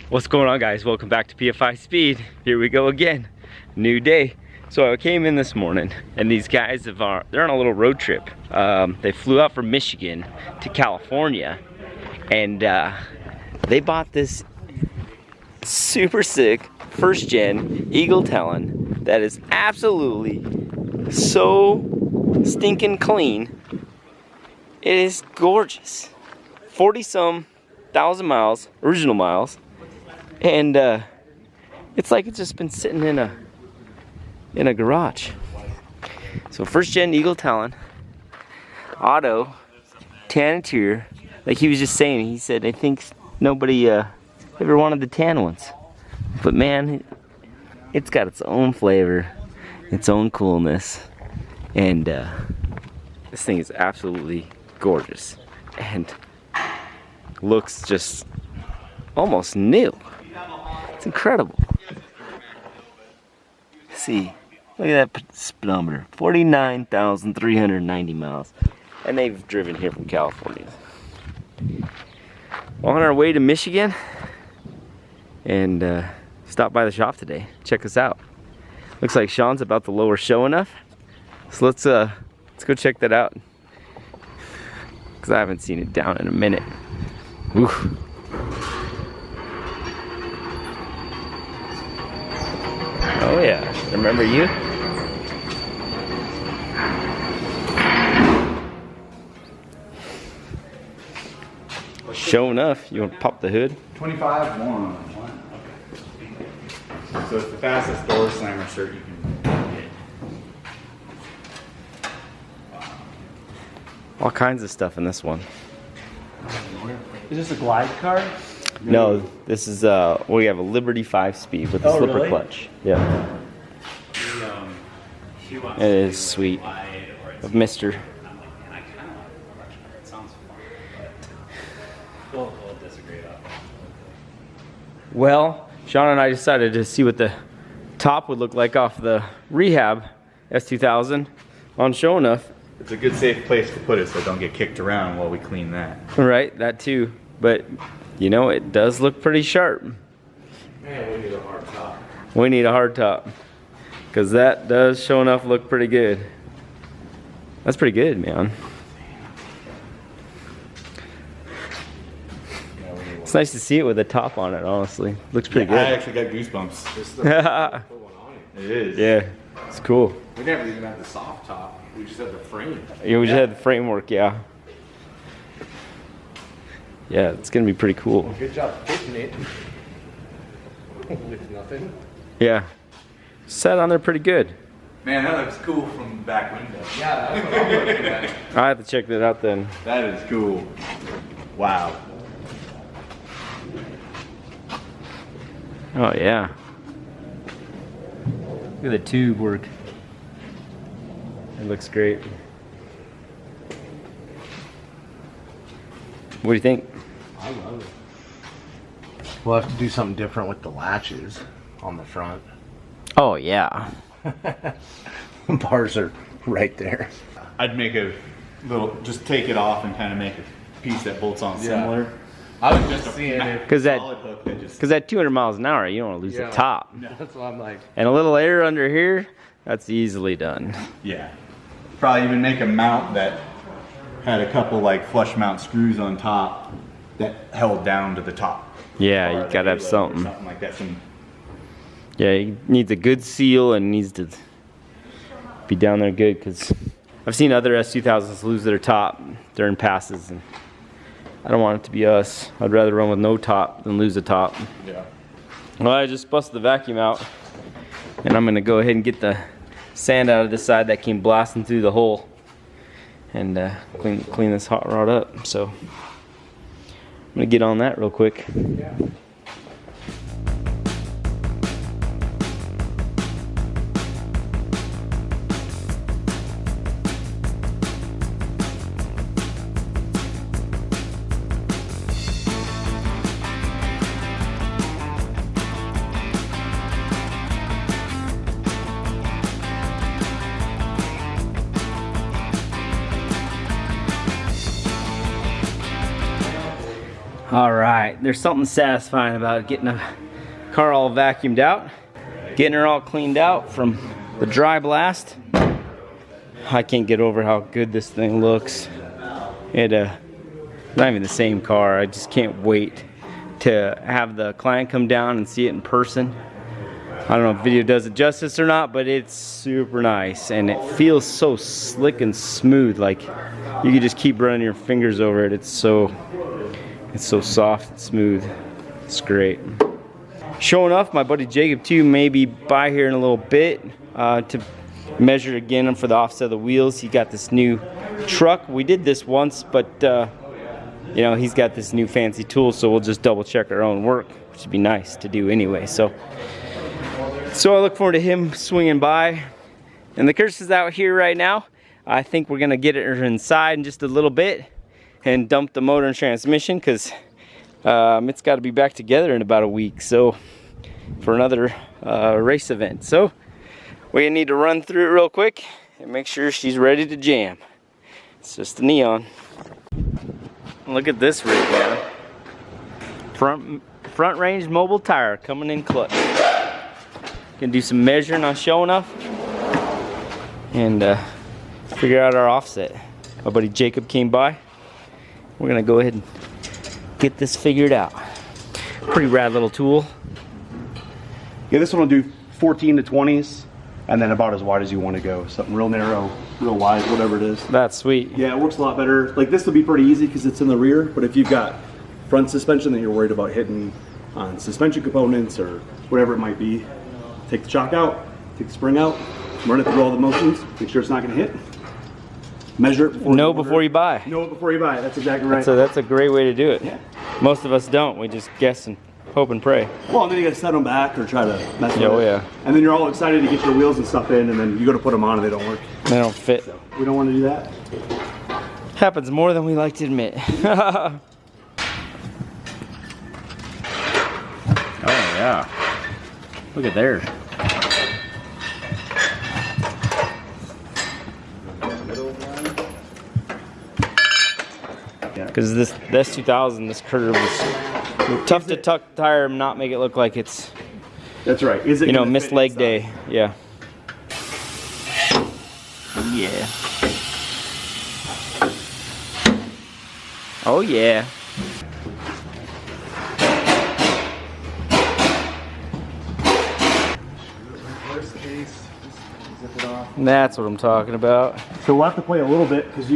What's going on, guys? Welcome back to Pfispeed. Here we go again, new day. So I came in this morning and these guys they're on a little road trip. They flew out from Michigan to California and they bought this super sick first gen Eagle Talon that is absolutely so stinking clean. It is gorgeous. 40-some thousand miles, original miles. And it's like it's just been sitting in a garage. So first gen Eagle Talon, auto, tan interior. Like he was just saying, he said I think nobody ever wanted the tan ones. But man, it's got its own flavor, its own coolness, and this thing is absolutely gorgeous and looks just almost new. It's incredible. See, look at that speedometer, 49,390 miles, and they've driven here from California. On our way to Michigan, and stopped by the shop today. Check us out. Looks like Sean's about to lower ShoNuff, so let's go check that out, because I haven't seen it down in a minute. Oof. Oh yeah, remember you? ShoNuff, you want to pop the hood? 25-1. Okay. So it's the fastest door slammer shirt you can get. All kinds of stuff in this one. Is this a glide car? No, this is we have a Liberty 5-speed with a slipper really? clutch. Yeah. It is sweet. Of Mr. Well, Sean and I decided to see what the top would look like off the rehab S2000 on ShoNuff. It's a good safe place to put it so don't get kicked around while we clean that. Right, that too. But you know, it does look pretty sharp. Man, we need a hard top. We need a hard top, because that does ShoNuff look pretty good. That's pretty good, man. It's nice to see it with a top on it, honestly. Looks pretty I good. actually got goosebumps. This is the put one on it. It is. Yeah, it's cool. We never even had the soft top. We just had the frame. Yeah, we just had the framework, yeah. Yeah, it's gonna be pretty cool. Good job fitting it. With nothing. Yeah, sat on there pretty good. Man, that looks cool from the back window. Yeah, that's what I'm looking at. I have to check that out then. That is cool. Wow. Oh yeah. Look at the tube work. It looks great. What do you think? I love it. We'll have to do something different with the latches on the front. Oh yeah. Bars are right there. I'd make a little, just take it off and kind of make a piece that bolts on similar. I was just seeing if Because Solid hook that just. at 200 miles an hour, you don't want to lose the top. That's what I'm like. And a little air under here, that's easily done. Yeah. Probably even make a mount that had a couple like flush mount screws on top that held down to the top. Yeah, Or you the gotta have halo or something. something like that. Some, Yeah, it needs a good seal and needs to be down there good, because I've seen other S2000s lose their top during passes, and I don't want it to be us. I'd rather run with no top than lose a top. yeah. Well, I just busted the vacuum out, and I'm gonna go ahead and get the sand out of this side that came blasting through the hole, and clean this hot rod up. So I'm gonna get on that real quick. Yeah. All right, right, there's something satisfying about getting a car all vacuumed out, getting her all cleaned out from the dry blast. I can't get over how good this thing looks. Not even the same car. I just can't wait to have the client come down and see it in person. I don't know if video does it justice or not, but it's super nice and it feels so slick and smooth. Like you could just keep running your fingers over it. It's so soft and smooth. It's great. ShoNuff, my buddy Jacob too, may be by here in a little bit to measure again for the offset of the wheels. He got this new truck. We did this once, but you know, he's got this new fancy tool, so we'll just double check our own work, which would be nice to do anyway. So I look forward to him swinging by. And the Curse is out here right now. I think we're gonna get her inside in just a little bit and dump the motor and transmission, because it's got to be back together in about a week, so for another race event. So we need to run through it real quick and make sure she's ready to jam. It's just a neon. Look at this rig, man. Front range mobile tire coming in clutch. Gonna do some measuring on ShoNuff and figure out our offset. My buddy Jacob came by. We're gonna go ahead and get this figured out. Pretty rad little tool. Yeah, this one will do 14 to 20s, and then about as wide as you want to go. Something real narrow, real wide, whatever it is. That's sweet. Yeah, it works a lot better. Like this will be pretty easy because it's in the rear, but if you've got front suspension that you're worried about hitting on suspension components or whatever it might be, take the shock out, take the spring out, run it through all the motions, make sure it's not going to hit. Measure it before Know before you buy. Know it before you buy it. That's exactly right. That's a great way to do it. Yeah. Most of us don't. We just guess and hope and pray. Well, and then you got to set them back or try to mess with it. Oh yeah. And then you're all excited to get your wheels and stuff in, and then you go to put them on and they don't work. They don't fit. So we don't want to do that. Happens more than we like to admit. Oh yeah. Look at there. Because this 2000, this curve is tough to tuck the tire and not make it look like it's, That's right. Is it, you know, missed leg day. Yeah. Yeah. Oh yeah. That's what I'm talking about. So we'll have to play a little bit because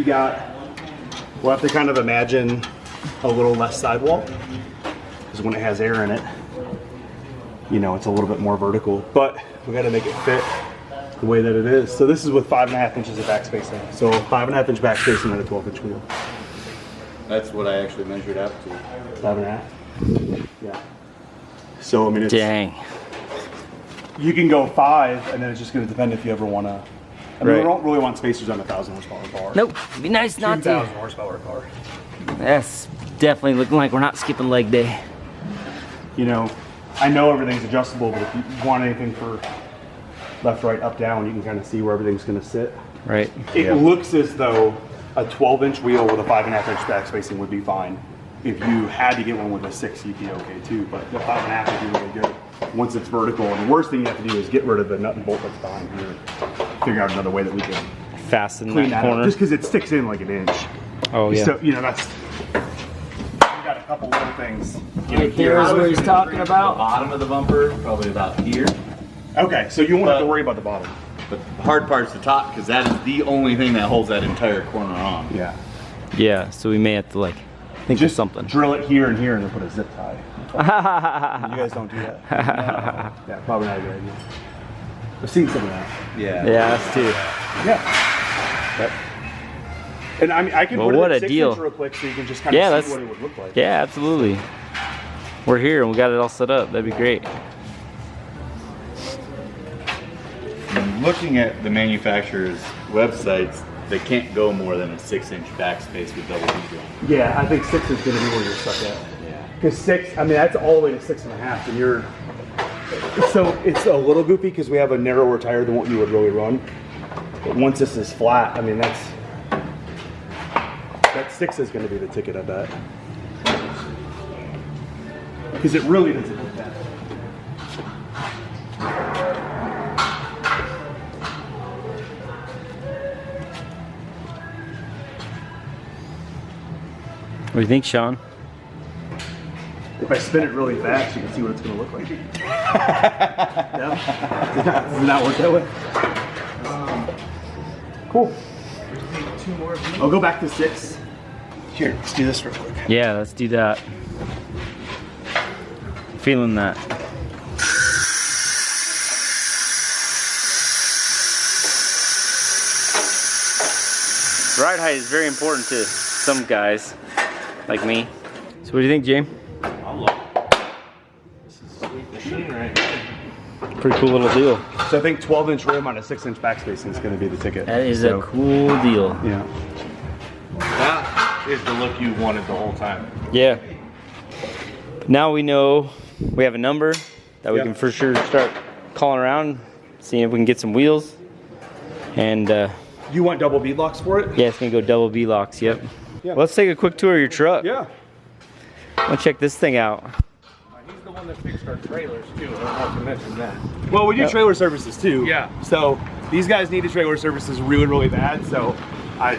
we'll have to kind of imagine a little less sidewall, because when it has air in it, you know, it's a little bit more vertical, but we got to make it fit the way that it is. So this is with 5.5 inches of back spacing. So 5.5 inch back spacing and a 12-inch wheel. That's what I actually measured out to. 5.5. Yeah. So I mean, it's, Dang. you can go 5, and then it's just going to depend if you ever want to. I mean, we don't really want spacers on a 1,000 horsepower car. Nope. It'd be nice not to. 2,000 horsepower car. That's definitely looking like we're not skipping leg day. You know, I know everything's adjustable, but if you want anything for left, right, up, down, you can kind of see where everything's going to sit. Right. It looks as though a 12-inch wheel with a 5.5 inch back spacing would be fine. If you had to get one with a 6, you'd be okay too, but the 5.5 would be really good once it's vertical. And the worst thing you have to do is get rid of the nut and bolt that's behind here. Figure out another way that we can Fasten clean that that corner. up, just because it sticks in like an inch. Oh yeah. So, you know, that's, we got a couple little things. You know, Right there is what he's talking about. Bottom of the bumper, probably about here. Okay, so you won't have to worry about the bottom. But the hard part's the top, because that is the only thing that holds that entire corner on. Yeah. Yeah, so we may have to like think Just of something. drill it here and here and then put a zip tie. You guys don't do that? Yeah, probably not a good idea. I've seen some of that. Yeah. Yeah, us too. Yeah. Yep. And I mean, I can Well, put what it a at 6 deal. inch real quick so you can just kind Yeah, of see that's- what it would look like. Yeah, absolutely. We're here and we got it all set up. That'd be great. And looking at the manufacturer's websites, they can't go more than a 6-inch backspace with double D joint. Yeah, I think 6 is going to be where you're stuck at. Yeah. Because 6, I mean, that's all the way to 6.5, and you're. So it's a little goofy because we have a narrower tire than what you would really run. But once this is flat, I mean, that 6 is going to be the ticket, I bet. because it really doesn't look bad. What do you think, Sean? If I spin it really fast, you can see what it's going to look like. Yeah. Does not work that way? Cool. I'll go back to 6. Here, let's do this real quick. Yeah, let's do that. Feeling that. Ride height is very important to some guys, like me. So what do you think, James? I love it. This is a sweet machine right here. Pretty cool little deal. So I think 12-inch rim on a 6-inch backspacing is going to be the ticket. That is a cool deal. Yeah. That is the look you wanted the whole time. Yeah. Now we know we have a number that we can for sure start calling around, seeing if we can get some wheels. And You want double bead locks for it? yeah, it's gonna go double B locks. Yep. Yeah. Well, let's take a quick tour of your truck. Yeah. Let's check this thing out. He's the one that fixed our trailers too. I don't have to mention that. Well, we do trailer services too. Yeah. So these guys needed trailer services really, really bad. So I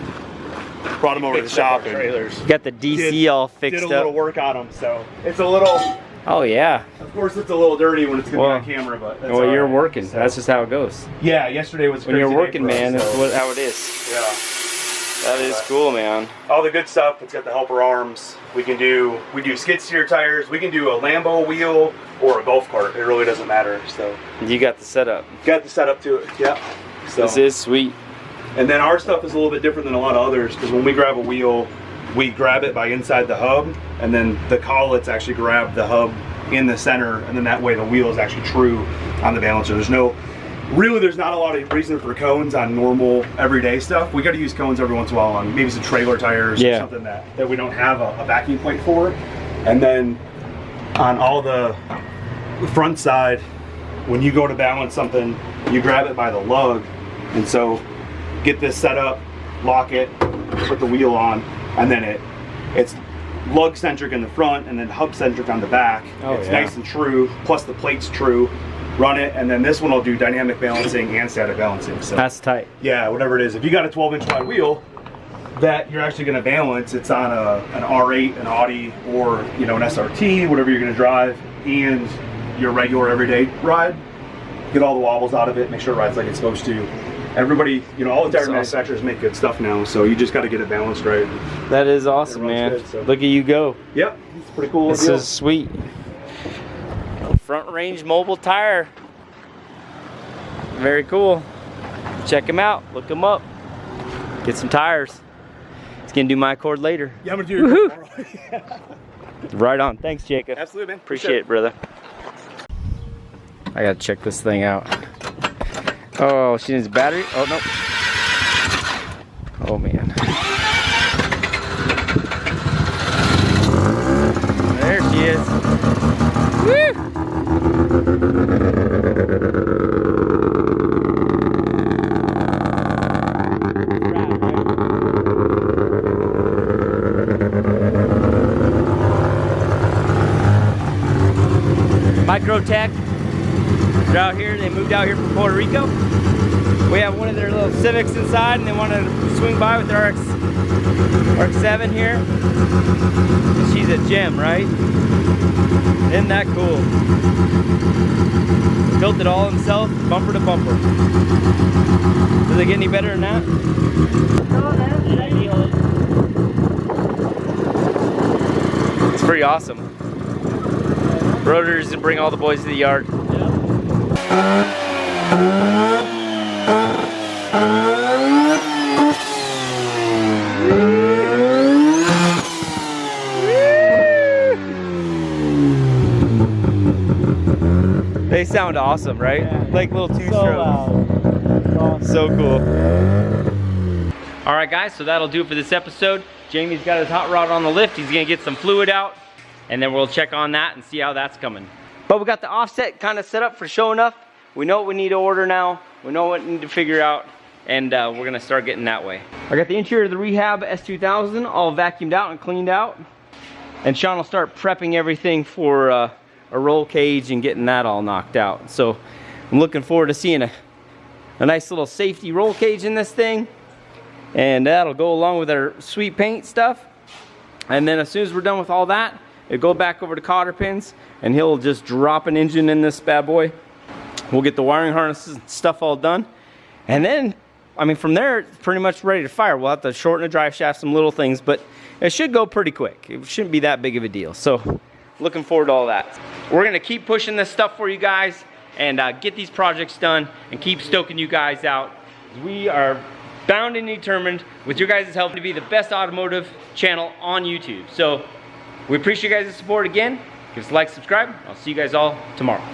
brought them over to the shop and trailers. Got the DC all fixed did a little up. work on them. So it's a little, Oh yeah. of course, it's a little dirty when it's going to Well, be on camera, but that's Well, all you're right. working. So, That's just how it goes. yeah. Yesterday was a When you're crazy day working, for us, man, so, that's how it is. yeah. That is cool, man. All the good stuff. It's got the helper arms. We do skid steer tires. We can do a Lambo wheel or a golf cart. It really doesn't matter. So You got the setup. got the setup to it. Yeah. So This is sweet. and then our stuff is a little bit different than a lot of others because when we grab a wheel, we grab it by inside the hub, and then the collets actually grab the hub in the center, and then that way the wheel is actually true on the balancer. There's not a lot of reason for cones on normal everyday stuff. We got to use cones every once in a while on maybe some trailer tires or something that we don't have a vacuum point for. And then on all the front side, when you go to balance something, you grab it by the lug. And so get this set up, lock it, put the wheel on, and then it's lug centric in the front and then hub centric on the back. It's nice and true, plus the plate's true. Run it, and then this one will do dynamic balancing and static balancing. So That's tight. yeah, whatever it is. If you got a 12-inch wide wheel that you're actually going to balance, it's on an R8, an Audi, or an SRT, whatever you're going to drive, and your regular everyday ride. Get all the wobbles out of it, make sure it rides like it's supposed to. Everybody, all the tire manufacturers make good stuff now, so you just got to get it balanced right. That is awesome, It runs man. good, so. Look at you go. Yep, it's a pretty cool. This deal. is sweet. Front range mobile tire. Very cool. Check him out. Look him up. Get some tires. He's gonna do my cord later. Yeah, I'm gonna do your tomorrow. Right on. Thanks, Jacob. Absolutely, man. Appreciate it, brother. I gotta check this thing out. Oh, she needs a battery? Oh, no. Oh, man. There she is. Woo! Microtech. They're out here. They moved out here from Puerto Rico. We have one of their little Civics inside, and they wanted to swing by with their RX-7 here. And she's a gem, right? Isn't that cool? Built it all himself, bumper to bumper. Does it get any better than that? It's pretty awesome. Rotors to bring all the boys to the yard. They sound awesome, right? Yeah. Like little two-strokes. So cool. All right, guys, so that'll do it for this episode. Jamie's got his hot rod on the lift. He's gonna get some fluid out, and then we'll check on that and see how that's coming. But we got the offset kind of set up for ShoNuff. We know what we need to order now. We know what we need to figure out, and we're gonna start getting that way. I got the interior of the Rehab S2000 all vacuumed out and cleaned out. And Sean will start prepping everything for a roll cage and getting that all knocked out. So I'm looking forward to seeing a nice little safety roll cage in this thing. And that'll go along with our sweet paint stuff. And then as soon as we're done with all that, it'll go back over to cotter pins and he'll just drop an engine in this bad boy. We'll get the wiring harnesses and stuff all done. And then, I mean, from there, it's pretty much ready to fire. We'll have to shorten the drive shaft, some little things, but it should go pretty quick. It shouldn't be that big of a deal. So looking forward to all that. We're gonna keep pushing this stuff for you guys and get these projects done and keep stoking you guys out. We are bound and determined with your guys' help to be the best automotive channel on YouTube. So we appreciate you guys' support again. Give us a like, subscribe. I'll see you guys all tomorrow.